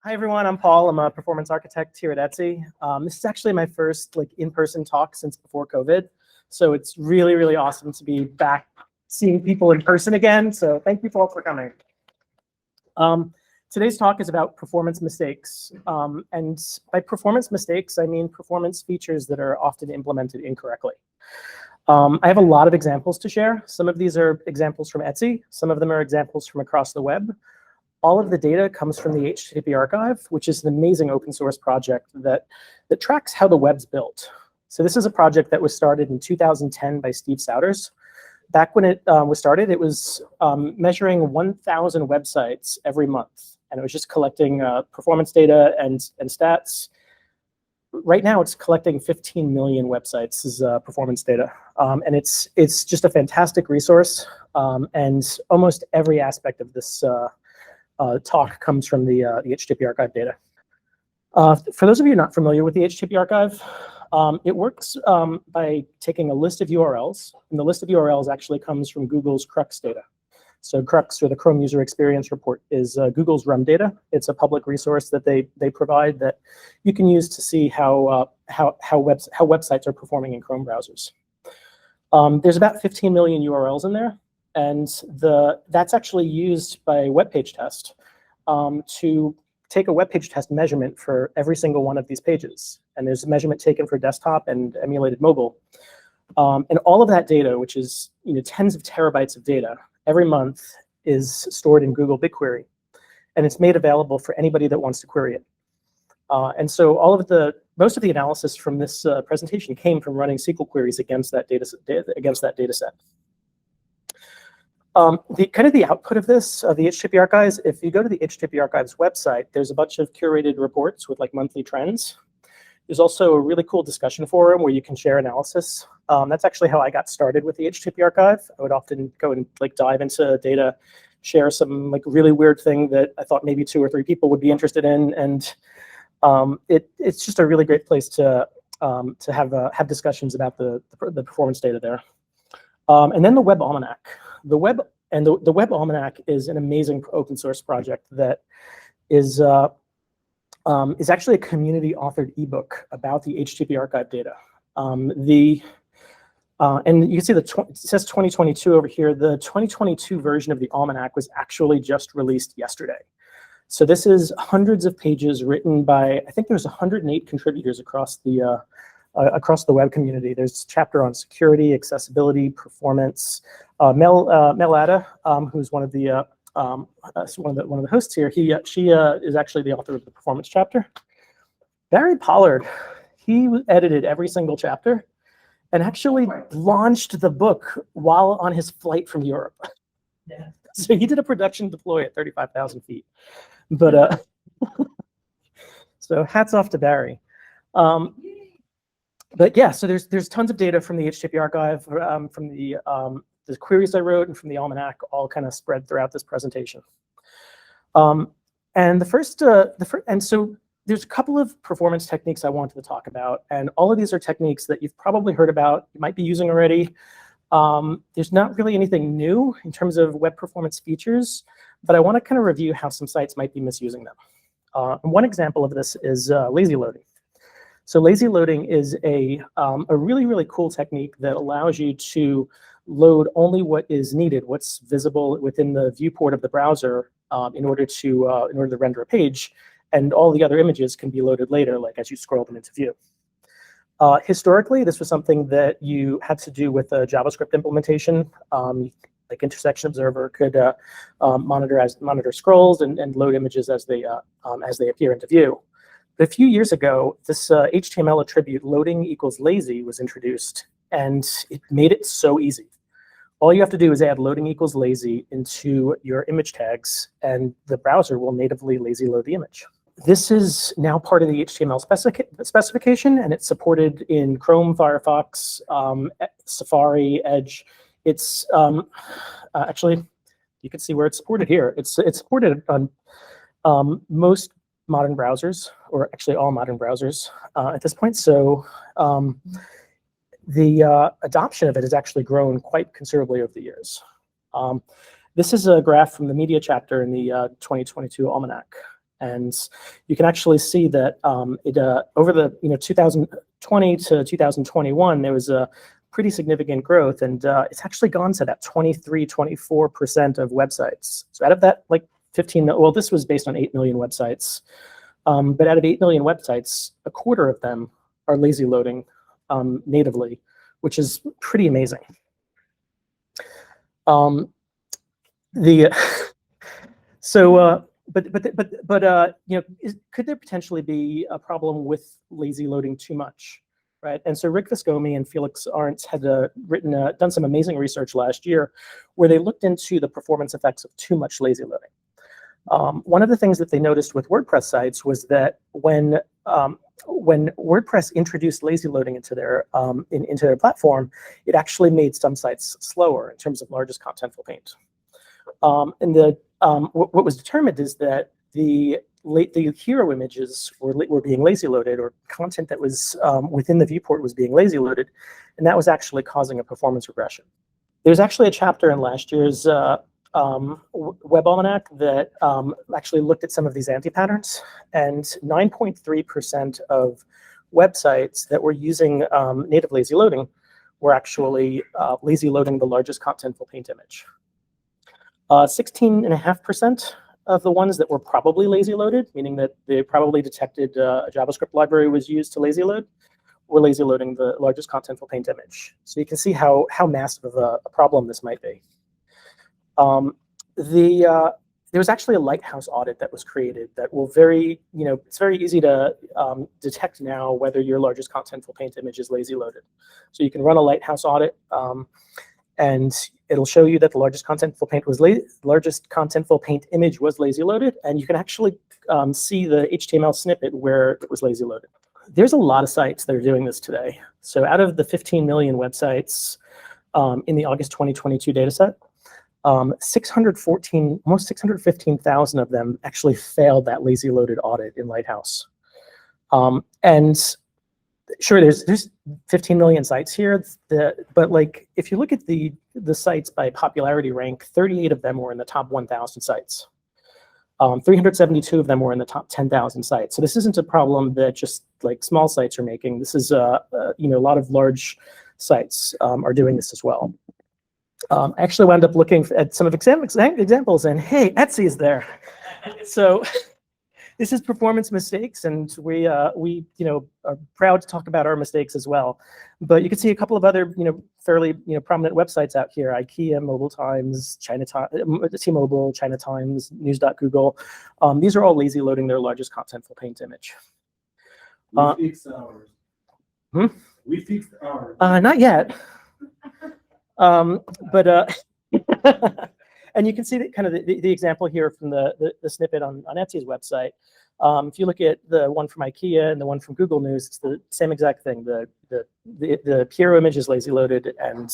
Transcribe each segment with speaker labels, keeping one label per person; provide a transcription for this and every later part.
Speaker 1: Hi everyone, I'm Paul. I'm a performance architect here at Etsy. This is actually my first in-person talk since before COVID. So it's really, really awesome to be back seeing people in person again. So thank you all for coming. Today's talk is about performance mistakes. And by performance mistakes, I mean performance features that are often implemented incorrectly. I have a lot of examples to share. Some of these are examples from Etsy. Some of them are examples from across the web. All of the data comes from the HTTP archive, which is an amazing open source project that tracks how the web's built. So this is a project that was started in 2010 by Steve Souders. Back when it was started, it was measuring 1,000 websites every month, and it was just collecting performance data and stats. Right now, it's collecting 15 million websites as performance data, and it's just a fantastic resource. And almost every aspect of this talk comes from the HTTP archive data. For those of you not familiar with the HTTP archive, it works by taking a list of URLs, and the list of URLs actually comes from Google's Crux data. So Crux, or the Chrome User Experience Report, is Google's RUM data. It's a public resource that they provide that you can use to see how websites are performing in Chrome browsers. There's about 15 million URLs in there. And that's actually used by Web Page Test to take a Web Page Test measurement for every single one of these pages. And there's a measurement taken for desktop and emulated mobile. And all of that data, which is tens of terabytes of data, every month is stored in Google BigQuery. And it's made available for anybody that wants to query it. And so most of the analysis from this presentation came from running SQL queries against that data set. The output of this, the HTTP archives, if you go to the HTTP archives website, there's a bunch of curated reports with monthly trends. There's also a really cool discussion forum where you can share analysis. That's actually how I got started with the HTTP archive. I would often go and dive into data, share some really weird thing that I thought maybe 2 or 3 people would be interested in, and it's just a really great place to have discussions about the performance data there. And then the Web Almanac. The Web Almanac is an amazing open source project that is actually a community authored ebook about the HTTP archive data. And you can see it says 2022 over here. The 2022 version of the Almanac was actually just released yesterday. So this is hundreds of pages written by, I think there's 108 contributors across the web community. There's a chapter on security, accessibility, performance. Mel Atta, who's one of the hosts here, she is actually the author of the performance chapter. Barry Pollard, he edited every single chapter and actually launched the book while on his flight from Europe. Yeah. So he did a production deploy at 35,000 feet. But so hats off to Barry. But yeah, so there's tons of data from the HTTP archive, from the queries I wrote, and from the Almanac, all kind of spread throughout this presentation. And so there's a couple of performance techniques I wanted to talk about, and all of these are techniques that you've probably heard about, you might be using already. There's not really anything new in terms of web performance features, but I want to kind of review how some sites might be misusing them. And one example of this is lazy loading. So lazy loading is a really, really cool technique that allows you to load only what is needed, what's visible within the viewport of the browser in order to render a page, and all the other images can be loaded later, as you scroll them into view. Historically, this was something that you had to do with a JavaScript implementation. Intersection Observer could monitor scrolls and load images as they appear into view. But a few years ago, this HTML attribute loading equals lazy was introduced, and it made it so easy. All you have to do is add loading equals lazy into your image tags, and the browser will natively lazy load the image. This is now part of the HTML specification, and it's supported in Chrome, Firefox, Safari, Edge. It's actually, you can see where it's supported here. It's supported on most modern browsers, or actually all modern browsers at this point. So the adoption of it has actually grown quite considerably over the years. This is a graph from the media chapter in the 2022 Almanac. And you can actually see that over the 2020 to 2021, there was a pretty significant growth, and it's actually gone to that 24% of websites. So out of that, like 15, well, this was based on 8 million websites, but out of 8 million websites, a quarter of them are lazy loading natively, which is pretty amazing. Could there potentially be a problem with lazy loading too much, right? And so Rick Viscomi and Felix Arntz had done some amazing research last year where they looked into the performance effects of too much lazy loading. One of the things that they noticed with WordPress sites was that when WordPress introduced lazy loading into their platform, it actually made some sites slower in terms of largest contentful paint. What was determined is that the hero images were being lazy loaded, or content that was within the viewport was being lazy loaded, and that was actually causing a performance regression. There's actually a chapter in last year's Web Almanac that actually looked at some of these anti-patterns, and 9.3% of websites that were using native lazy loading were actually lazy loading the largest contentful paint image. 16.5% of the ones that were probably lazy loaded, meaning that they probably detected a JavaScript library was used to lazy load, were lazy loading the largest contentful paint image. So you can see how massive of a problem this might be. There was actually a lighthouse audit that was created that will it's very easy to detect now whether your largest contentful paint image is lazy loaded. So you can run a lighthouse audit, and it'll show you that the largest contentful paint image was lazy loaded, and you can actually see the HTML snippet where it was lazy loaded. There's a lot of sites that are doing this today. So out of the 15 million websites in the August 2022 dataset, almost 615,000 of them actually failed that lazy loaded audit in Lighthouse. And sure, there's 15 million sites here, but like if you look at the sites by popularity rank, 38 of them were in the top 1,000 sites. 372 of them were in the top 10,000 sites. So this isn't a problem that just like small sites are making. This is a lot of large sites are doing this as well. I actually wound up looking at some of examples, and hey, Etsy is there. So this is performance mistakes, and we are proud to talk about our mistakes as well. But you can see a couple of other fairly prominent websites out here: IKEA, Mobile Times, T-Mobile, China Times, News.Google. These are all lazy loading their largest contentful paint image.
Speaker 2: We fixed ours. We fixed ours.
Speaker 1: Not yet. And you can see that kind of the example here from the snippet on Etsy's website. If you look at the one from IKEA and the one from Google News, it's the same exact thing. The hero image is lazy loaded, and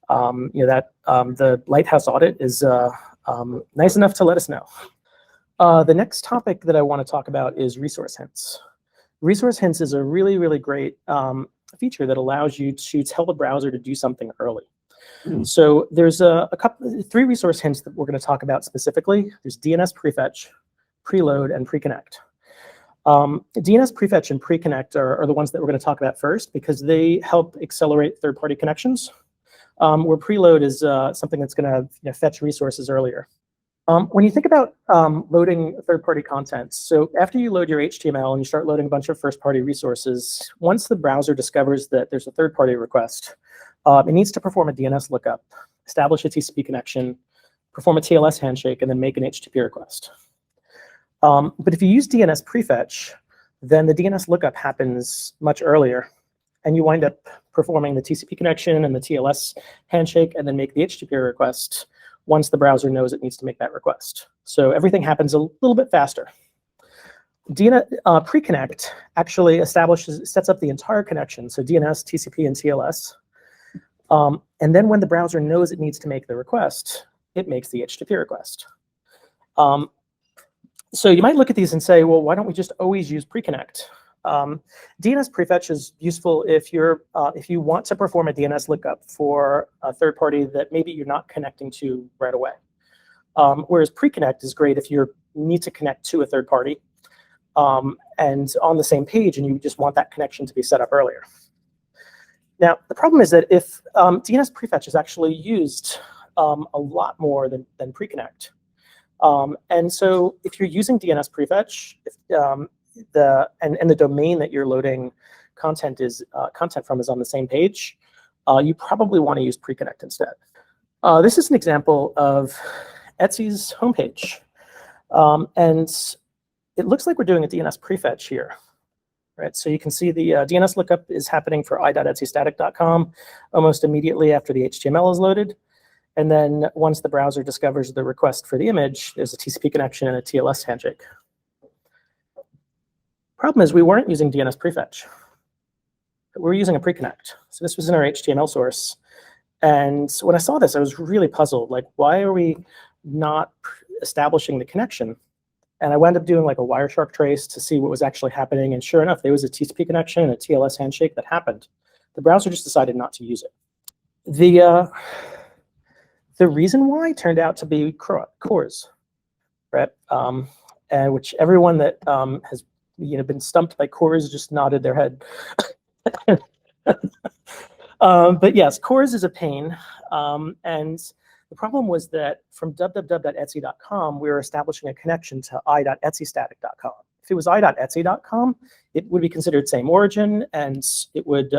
Speaker 1: the Lighthouse audit is nice enough to let us know. The next topic that I want to talk about is resource hints. Resource hints is a really, really great feature that allows you to tell the browser to do something early. So there's three resource hints that we're going to talk about specifically. There's DNS prefetch, preload, and preconnect. DNS prefetch and preconnect are the ones that we're going to talk about first because they help accelerate third-party connections, where preload is something that's going to fetch resources earlier. When you think about loading third-party content, so after you load your HTML and you start loading a bunch of first-party resources, once the browser discovers that there's a third-party request, it needs to perform a DNS lookup, establish a TCP connection, perform a TLS handshake, and then make an HTTP request. But if you use DNS prefetch, then the DNS lookup happens much earlier, and you wind up performing the TCP connection and the TLS handshake, and then make the HTTP request once the browser knows it needs to make that request. So everything happens a little bit faster. Preconnect actually sets up the entire connection, so DNS, TCP, and TLS. And then when the browser knows it needs to make the request, it makes the HTTP request. So you might look at these and say, well, why don't we just always use preconnect? DNS prefetch is useful if you want to perform a DNS lookup for a third party that maybe you're not connecting to right away. Whereas preconnect is great if you're need to connect to a third party and on the same page, and you just want that connection to be set up earlier. Now, the problem is that if DNS prefetch is actually used a lot more than pre-connect. And so if you're using DNS prefetch, and the domain that you're loading content from is on the same page, you probably want to use pre-connect instead. This is an example of Etsy's homepage. And it looks like we're doing a DNS prefetch here. Right, so you can see the DNS lookup is happening for i.etsystatic.com almost immediately after the HTML is loaded. And then once the browser discovers the request for the image, there's a TCP connection and a TLS handshake. Problem is we weren't using DNS prefetch. We were using a pre-connect. So this was in our HTML source. And when I saw this, I was really puzzled. Like, why are we not establishing the connection? And I wound up doing like a Wireshark trace to see what was actually happening. And sure enough, there was a TCP connection and a TLS handshake that happened. The browser just decided not to use it. The reason why turned out to be CORS, right? And which everyone that has been stumped by CORS just nodded their head. But yes, CORS is a pain. And the problem was that from www.etsy.com, we were establishing a connection to i.etsystatic.com. If it was i.etsy.com, it would be considered same origin, and it would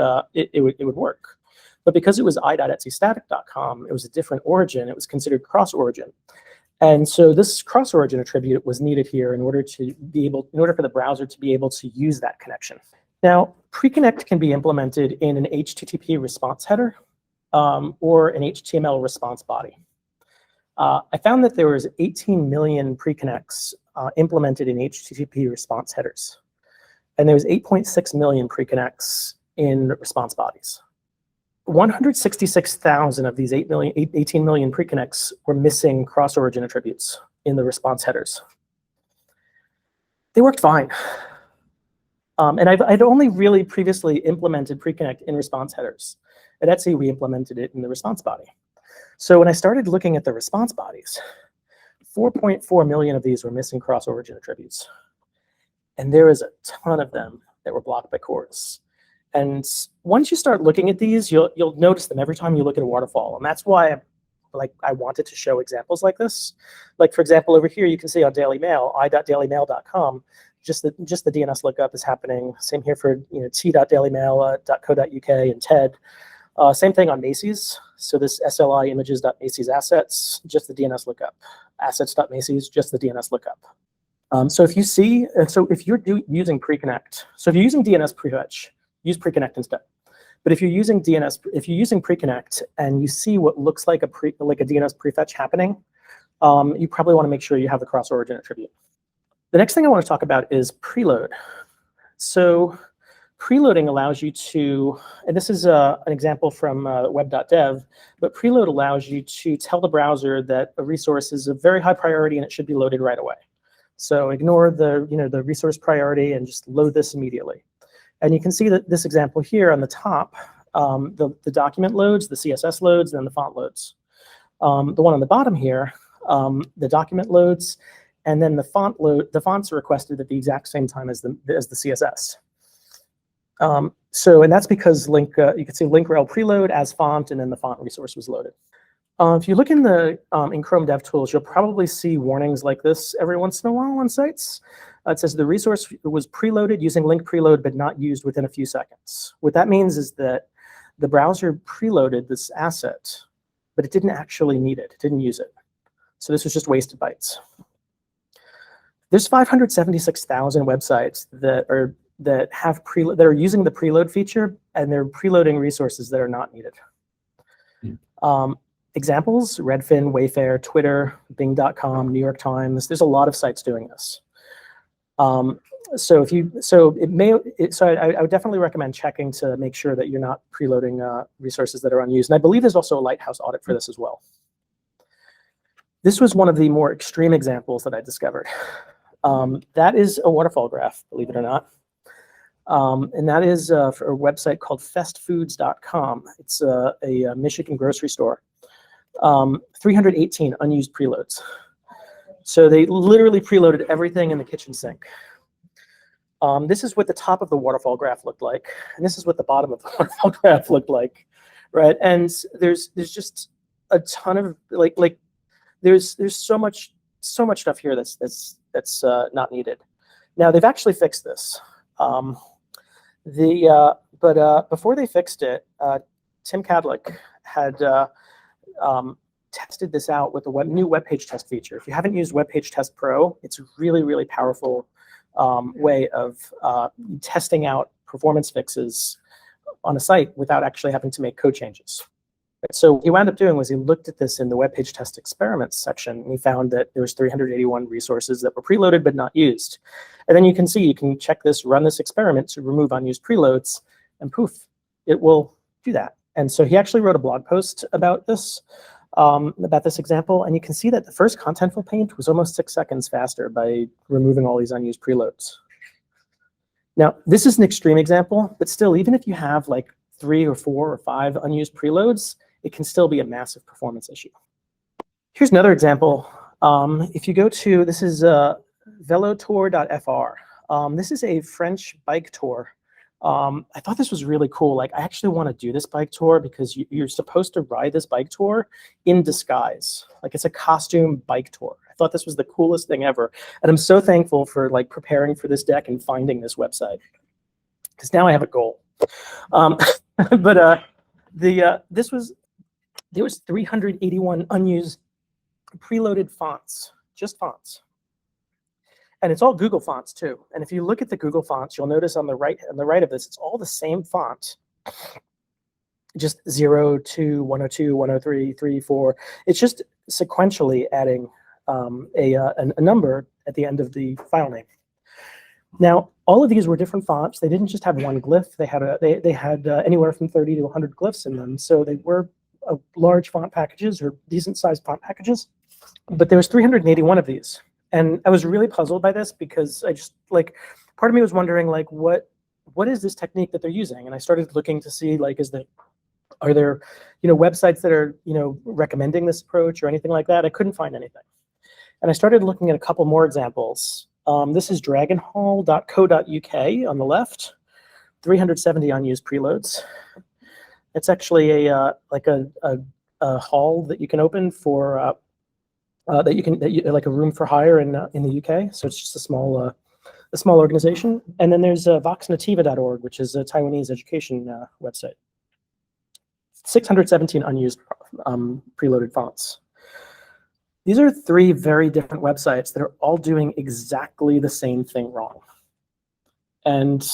Speaker 1: work. But because it was i.etsystatic.com, it was a different origin. It was considered cross-origin, and so this cross-origin attribute was needed here in order for the browser to be able to use that connection. Now, pre-connect can be implemented in an HTTP response header. Or an HTML response body. I found that there was 18 million pre-connects implemented in HTTP response headers. And there was 8.6 million pre-connects in response bodies. 166,000 of these 18 million pre-connects were missing cross-origin attributes in the response headers. They worked fine. And I'd only really previously implemented pre-connect in response headers. At Etsy, we implemented it in the response body. So when I started looking at the response bodies, 4.4 million of these were missing cross-origin attributes. And there is a ton of them that were blocked by CORS. And once you start looking at these, you'll notice them every time you look at a waterfall. And that's why I wanted to show examples like this. Like, for example, over here, you can see on Daily Mail, i.dailymail.com, just the DNS lookup is happening. Same here for t.dailymail.co.uk and TED. Same thing on Macy's. So this SLI images.macy's assets, just the DNS lookup. Assets.macy's, just the DNS lookup. So if you're using pre-connect, so if you're using DNS prefetch, use pre-connect instead. But if you're using pre-connect and you see what looks like a DNS prefetch happening, you probably want to make sure you have the cross-origin attribute. The next thing I want to talk about is preload. So preloading allows you to, and this is an example from web.dev, but preload allows you to tell the browser that a resource is of very high priority and it should be loaded right away. So ignore the resource priority and just load this immediately. And you can see that this example here on the top, the document loads, the CSS loads, and then the font loads. The one on the bottom here, the document loads, and then the fonts are requested at the exact same time as the CSS. And that's because you can see link rel preload as font, and then the font resource was loaded. If you look in Chrome DevTools, you'll probably see warnings like this every once in a while on sites. It says the resource was preloaded using link preload, but not used within a few seconds. What that means is that the browser preloaded this asset, but it didn't actually need it. It didn't use it. So this was just wasted bytes. There's 576,000 websites that are using the preload feature, and they're preloading resources that are not needed. Examples: Redfin, Wayfair, Twitter, Bing.com, New York Times. There's a lot of sites doing this. I would definitely recommend checking to make sure that you're not preloading resources that are unused. And I believe there's also a Lighthouse audit for this as well. This was one of the more extreme examples that I discovered. That is a waterfall graph, believe it or not. And that is for a website called festfoods.com. It's a Michigan grocery store. 318 unused preloads. So they literally preloaded everything in the kitchen sink. This is what the top of the waterfall graph looked like, and this is what the bottom of the waterfall graph looked like, right? And there's just a ton of there's so much stuff here that's not needed. Now they've actually fixed this. But before they fixed it, Tim Kadlik had tested this out with the new web page test feature. If you haven't used Web Page Test Pro, it's a really, really powerful way of testing out performance fixes on a site without actually having to make code changes. So what he wound up doing was he looked at this in the web page test experiments section, and he found that there was 381 resources that were preloaded but not used. And then you can see, you can check this, run this experiment to remove unused preloads, and poof, it will do that. And so he actually wrote a blog post about this example, and you can see that the first contentful paint was almost 6 seconds faster by removing all these unused preloads. Now, this is an extreme example, but still, even if you have like 3 or 4 or 5 unused preloads, it can still be a massive performance issue. Here's another example. If you go to, this is velotour.fr. This is a French bike tour. I thought this was really cool. Like, I actually want to do this bike tour because you're supposed to ride this bike tour in disguise. Like, it's a costume bike tour. I thought this was the coolest thing ever. And I'm so thankful for like preparing for this deck and finding this website, because now I have a goal. There was 381 unused preloaded fonts, just fonts. And it's all Google fonts too. And if you look at the Google fonts, you'll notice on the right of this, it's all the same font. Just 0, 2, 102, 103, 3, 4. It's just sequentially adding a number at the end of the file name. Now, all of these were different fonts. They didn't just have one glyph. They had anywhere from 30 to 100 glyphs in them. So they were large font packages or decent sized font packages. But there was 381 of these. And I was really puzzled by this because I just part of me was wondering what is this technique that they're using? And I started looking to see are there websites that are recommending this approach or anything like that? I couldn't find anything. And I started looking at a couple more examples. This is dragonhall.co.uk on the left, 370 unused preloads. It's actually a hall that you can open for like a room for hire in the UK. So it's just a small organization. And then there's voxnativa.org, which is a Taiwanese education website. 617 unused preloaded fonts. These are 3 very different websites that are all doing exactly the same thing wrong. And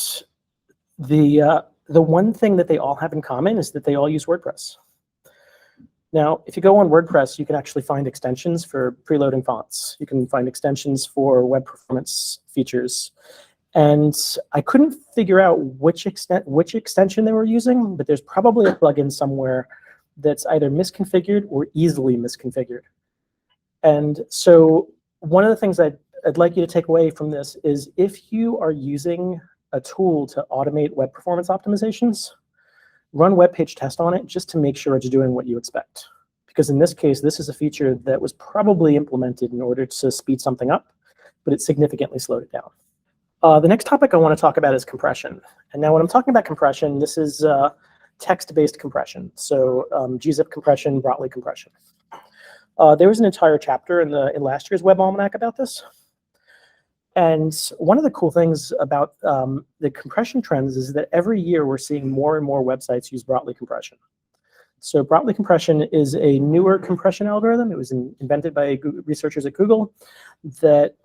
Speaker 1: the one thing that they all have in common is that they all use WordPress. Now, if you go on WordPress, you can actually find extensions for preloading fonts. You can find extensions for web performance features. And I couldn't figure out which extension they were using, but there's probably a plugin somewhere that's either misconfigured or easily misconfigured. And so one of the things I'd like you to take away from this is if you are using a tool to automate web performance optimizations, run web page test on it just to make sure it's doing what you expect. Because in this case, this is a feature that was probably implemented in order to speed something up, but it significantly slowed it down. The next topic I want to talk about is compression. And now when I'm talking about compression, this is text-based compression. So gzip compression, Brotli compression. There was an entire chapter in last year's Web Almanac about this. And one of the cool things about the compression trends is that every year we're seeing more and more websites use Brotli compression. So Brotli compression is a newer compression algorithm. It was invented by researchers at Google that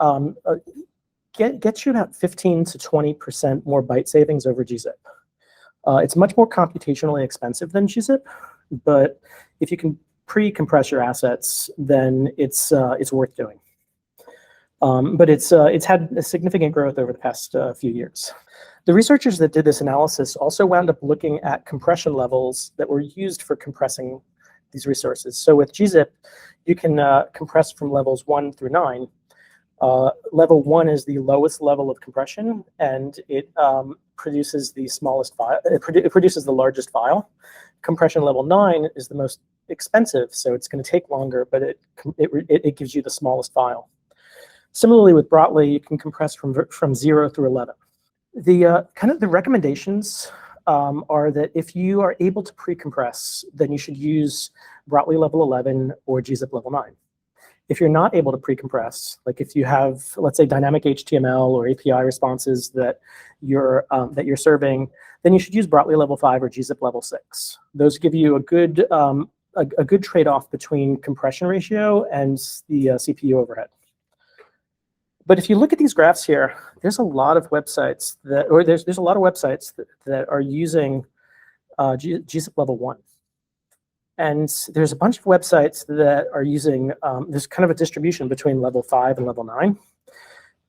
Speaker 1: gets you about 15 to 20% more byte savings over gzip. It's much more computationally expensive than gzip, but if you can pre-compress your assets, then it's worth doing. But it's had a significant growth over the past few years. The researchers that did this analysis also wound up looking at compression levels that were used for compressing these resources. So with gzip, you can compress from levels 1 through 9. Level 1 is the lowest level of compression, and it produces the smallest file. It produces the largest file. Compression level 9 is the most expensive, so it's going to take longer, but it gives you the smallest file. Similarly, with Brotli, you can compress from 0 through 11. The kind of the recommendations are that if you are able to pre-compress, then you should use Brotli level 11 or gzip level 9. If you're not able to pre-compress, like if you have, let's say, dynamic HTML or API responses that you're serving, then you should use Brotli level 5 or gzip level 6. Those give you a good trade-off between compression ratio and the CPU overhead. But if you look at these graphs here, there's a lot of websites that are using gzip level 1. And there's a bunch of websites that are using, there's kind of a distribution between level 5 and level 9.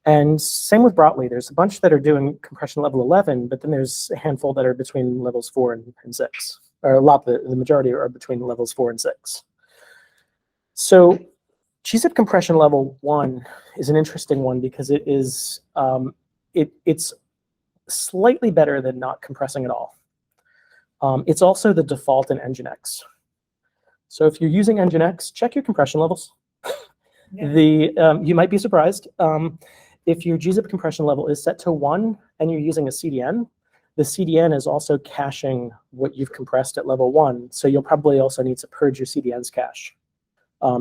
Speaker 1: And same with Brotli. There's a bunch that are doing compression level 11, but then there's a handful that are between levels 4 and 6. Or the majority are between levels 4 and 6. So gzip compression level 1 is an interesting one because it is it's slightly better than not compressing at all. It's also the default in Nginx. So if you're using Nginx, check your compression levels. Yeah. You might be surprised. If your gzip compression level is set to 1 and you're using a CDN, the CDN is also caching what you've compressed at level 1. So you'll probably also need to purge your CDN's cache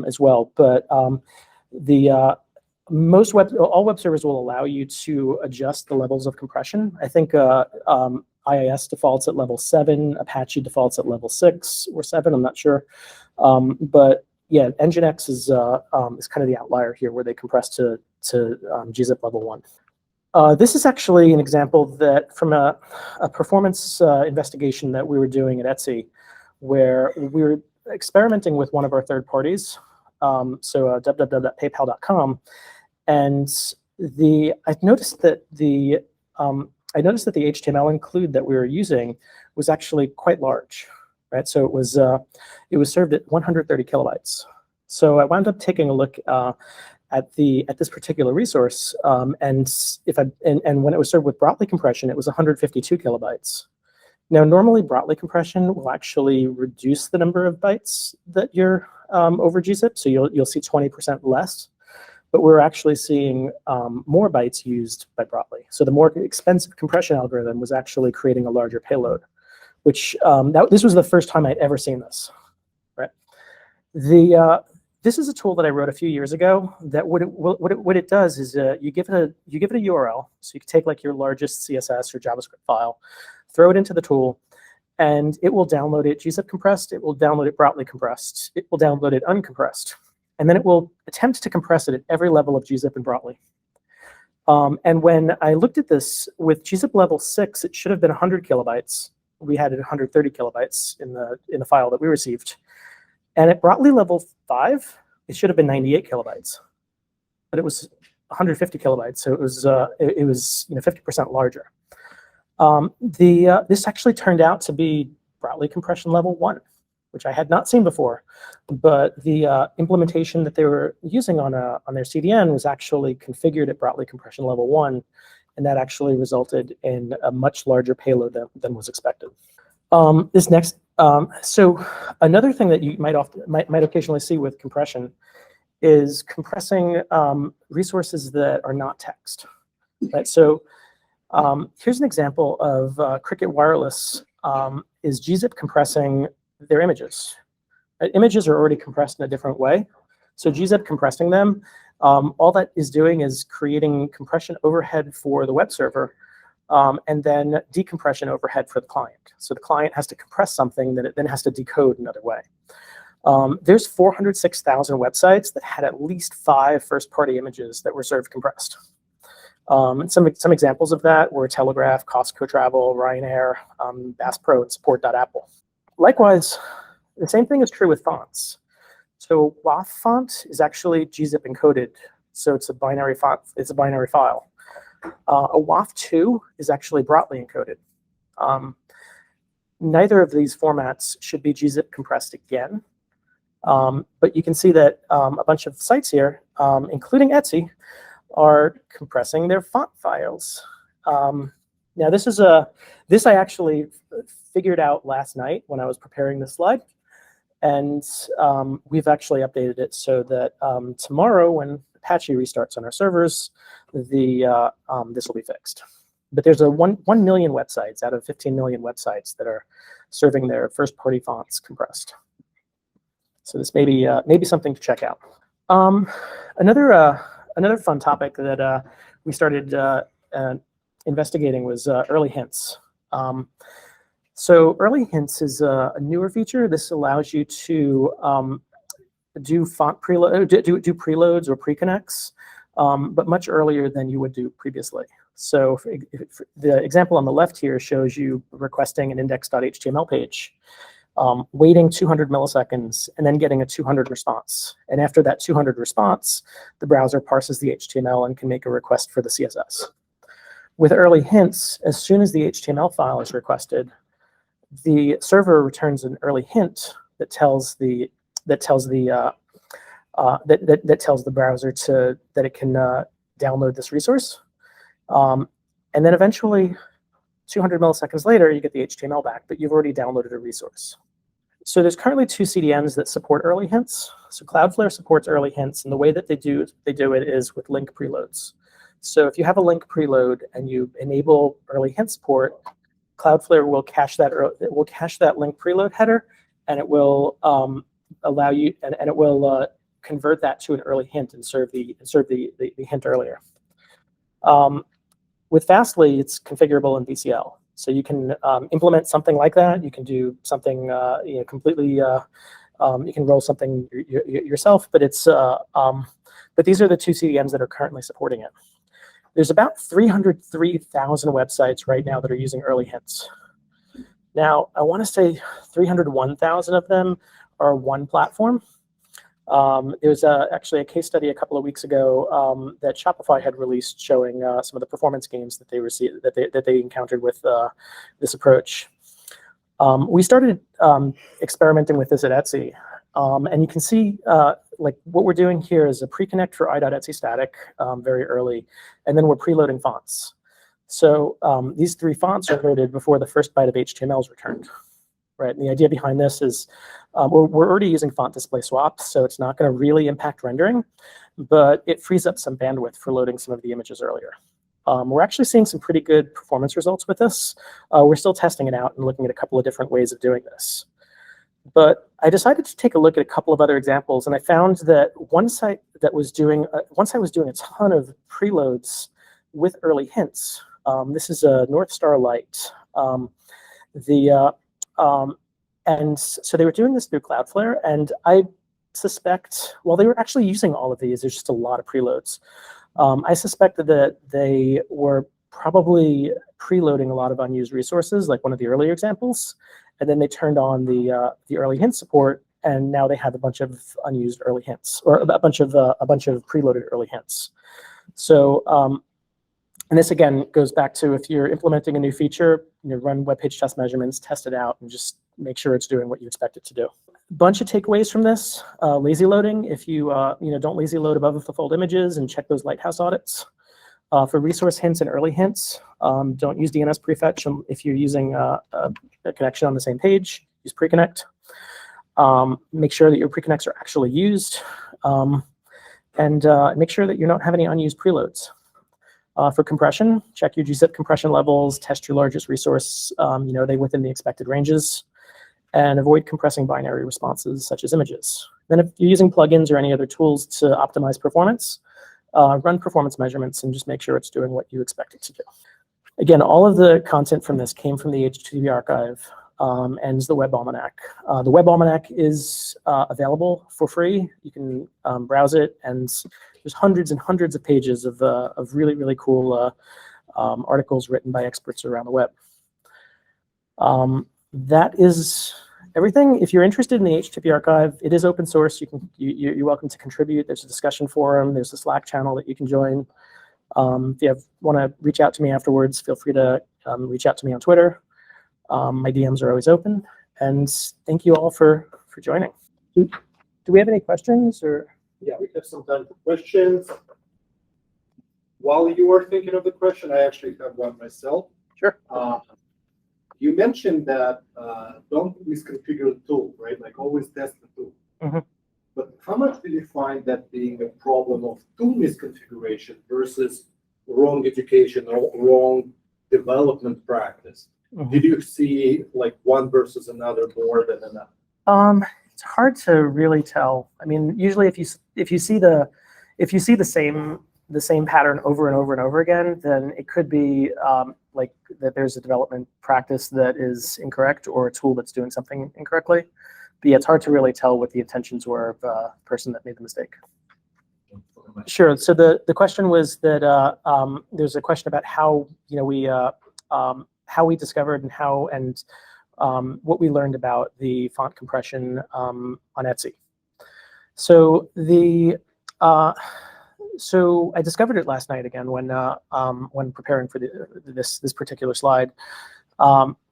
Speaker 1: as well. But all web servers will allow you to adjust the levels of compression. I think IIS defaults at level 7, Apache defaults at level 6 or 7, I'm not sure. But yeah, Nginx is kind of the outlier here where they compress to gzip level 1. This is actually an example that from a performance investigation that we were doing at Etsy, where we were experimenting with one of our third parties, www.paypal.com, and I noticed that the HTML include that we were using was actually quite large, right? So it was served at 130 kilobytes. So I wound up taking a look at this particular resource, and when it was served with Brotli compression, it was 152 kilobytes. Now, normally Brotli compression will actually reduce the number of bytes that you're over gzip, so you'll see 20% less. But we're actually seeing more bytes used by Brotli. So the more expensive compression algorithm was actually creating a larger payload, which this was the first time I'd ever seen this. Right? This is a tool that I wrote a few years ago. That what it does is you give it a URL, so you can take like your largest CSS or JavaScript file, throw it into the tool, and it will download it gzip compressed. It will download it Brotli compressed. It will download it uncompressed. And then it will attempt to compress it at every level of gzip and Brotli. And when I looked at this with gzip level 6, it should have been 100 kilobytes. We had it 130 kilobytes in the file that we received. And at Brotli level 5, it should have been 98 kilobytes, but it was 150 kilobytes. So it was 50% larger. This actually turned out to be Brotli compression level 1. Which I had not seen before, but the implementation that they were using on their CDN was actually configured at Brotli compression level 1, and that actually resulted in a much larger payload than was expected. So another thing that you might occasionally see with compression is compressing resources that are not text. Right? So here's an example of Cricket Wireless is gzip compressing their images. Images are already compressed in a different way. So gzip compressing them, all that is doing is creating compression overhead for the web server and then decompression overhead for the client. So the client has to compress something that it then has to decode another way. There's 406,000 websites that had at least 5 first-party images that were served compressed. Some examples of that were Telegraph, Costco Travel, Ryanair, Bass Pro, and Support.Apple. Likewise, the same thing is true with fonts. So WAF font is actually gzip encoded, so it's a binary font. It's a binary file. A WAF2 is actually Brotli encoded. Neither of these formats should be gzip compressed again, but you can see that a bunch of sites here, including Etsy, are compressing their font files. Now this I actually figured out last night when I was preparing this slide, and we've actually updated it so that tomorrow when Apache restarts on our servers, this will be fixed. But there's a 1 million websites out of 15 million websites that are serving their first-party fonts compressed. So this may be something to check out. Another fun topic that we started investigating was early hints. So early hints is a newer feature. This allows you to do font preload, do preloads or preconnects, but much earlier than you would do previously. So the example on the left here shows you requesting an index.html page, waiting 200 milliseconds, and then getting a 200 response. And after that 200 response, the browser parses the HTML and can make a request for the CSS. With early hints, as soon as the HTML file is requested, the server returns an early hint that tells the browser that it can download this resource. And then eventually, 200 milliseconds later, you get the HTML back, but you've already downloaded a resource. So there's currently 2 CDNs that support early hints. So Cloudflare supports early hints, and the way that they do it is with link preloads. So if you have a link preload and you enable early hint support, Cloudflare will cache that link preload header, and it will allow you, and it will convert that to an early hint and serve the hint earlier. With Fastly, it's configurable in VCL, so you can implement something like that. You can do something completely. You can roll something yourself, but but these are the 2 CDNs that are currently supporting it. There's about 303,000 websites right now that are using early hints. Now, I want to say 301,000 of them are one platform. There was actually a case study a couple of weeks ago that Shopify had released showing some of the performance gains that they encountered with this approach. We started experimenting with this at Etsy, and you can see like what we're doing here is a pre-connect for i.Etsy static very early, and then we're preloading fonts. So these 3 fonts are loaded before the first byte of HTML is returned. Right, and the idea behind this is we're already using font display swaps, so it's not going to really impact rendering, but it frees up some bandwidth for loading some of the images earlier. We're actually seeing some pretty good performance results with this. We're still testing it out and looking at a couple of different ways of doing this. But I decided to take a look at a couple of other examples, and I found that one site was doing a ton of preloads with early hints. This is a North Star Light. And so they were doing this through Cloudflare, and I suspect, well, they were actually using all of these. There's just a lot of preloads. I suspected that they were probably preloading a lot of unused resources, like one of the earlier examples, and then they turned on the early hint support, and now they have a bunch of unused early hints, or a bunch of preloaded early hints. So, and this again goes back to if you're implementing a new feature, run web page test measurements, test it out, and just make sure it's doing what you expect it to do. Bunch of takeaways from this: lazy loading. If you don't lazy load above the fold images, and check those lighthouse audits. For resource hints and early hints, don't use DNS prefetch if you're using a connection on the same page. Use preconnect. Make sure that your preconnects are actually used, and make sure that you don't have any unused preloads. For compression, check your gzip compression levels. Test your largest resource. Are they within the expected ranges? And avoid compressing binary responses such as images. Then if you're using plugins or any other tools to optimize performance, run performance measurements and just make sure it's doing what you expect it to do. Again, all of the content from this came from the HTTP archive and the Web Almanac. The Web Almanac is available for free. You can browse it, and there's hundreds and hundreds of pages of really, really cool articles written by experts around the web. That is everything. If you're interested in the HTTP archive, it is open source. You're welcome to contribute. There's a discussion forum. There's a Slack channel that you can join. If you want to reach out to me afterwards, feel free to reach out to me on Twitter. My DMs are always open. And thank you all for joining. Do we have any questions? Or
Speaker 2: yeah, we have some time for questions. While you were thinking of the question, I actually have one myself.
Speaker 1: Sure.
Speaker 2: You mentioned that don't misconfigure the tool, right? Like always test the tool.
Speaker 1: Mm-hmm.
Speaker 2: But how much did you find that being a problem of tool misconfiguration versus wrong education or wrong development practice? Did you see like one versus another more than another?
Speaker 1: It's hard to really tell. I mean, usually if you see the same pattern over and over and over again, then it could be like that there's a development practice that is incorrect or a tool that's doing something incorrectly. But yeah, it's hard to really tell what the intentions were of the person that made the mistake. Sure. So the question was that there's a question about how how we discovered and what we learned about the font compression on Etsy. So so I discovered it last night again when preparing for this particular slide.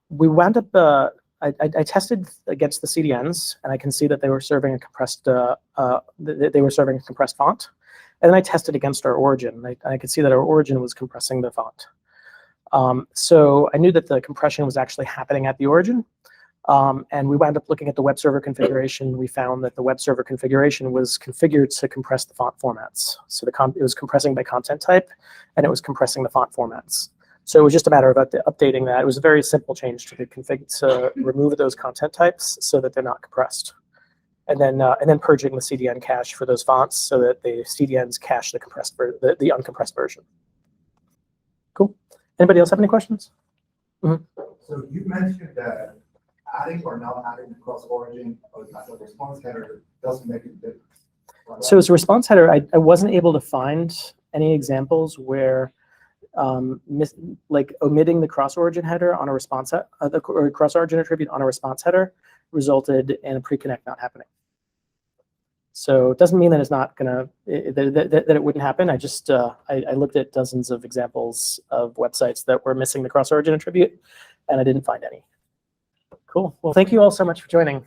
Speaker 1: We wound up. I tested against the CDNs, and I can see that they were serving a compressed font. And then I tested against our origin. I could see that our origin was compressing the font. So I knew that the compression was actually happening at the origin. And we wound up looking at the web server configuration. We found that the web server configuration was configured to compress the font formats. So it was compressing by content type, and it was compressing the font formats. So it was just a matter of updating that. It was a very simple change to the config to remove those content types so that they're not compressed, and then purging the CDN cache for those fonts so that the CDNs cache the uncompressed version. Cool. Anybody else have any questions? Mm-hmm.
Speaker 3: So you mentioned that adding or not adding the cross origin as a response header doesn't make a difference.
Speaker 1: So as a response header, I wasn't able to find any examples where like omitting the cross origin header on a response or cross origin attribute on a response header resulted in a pre-connect not happening. So it doesn't mean that it's not gonna that it wouldn't happen. I just I looked at dozens of examples of websites that were missing the cross origin attribute, and I didn't find any. Cool. Well, thank you all so much for joining.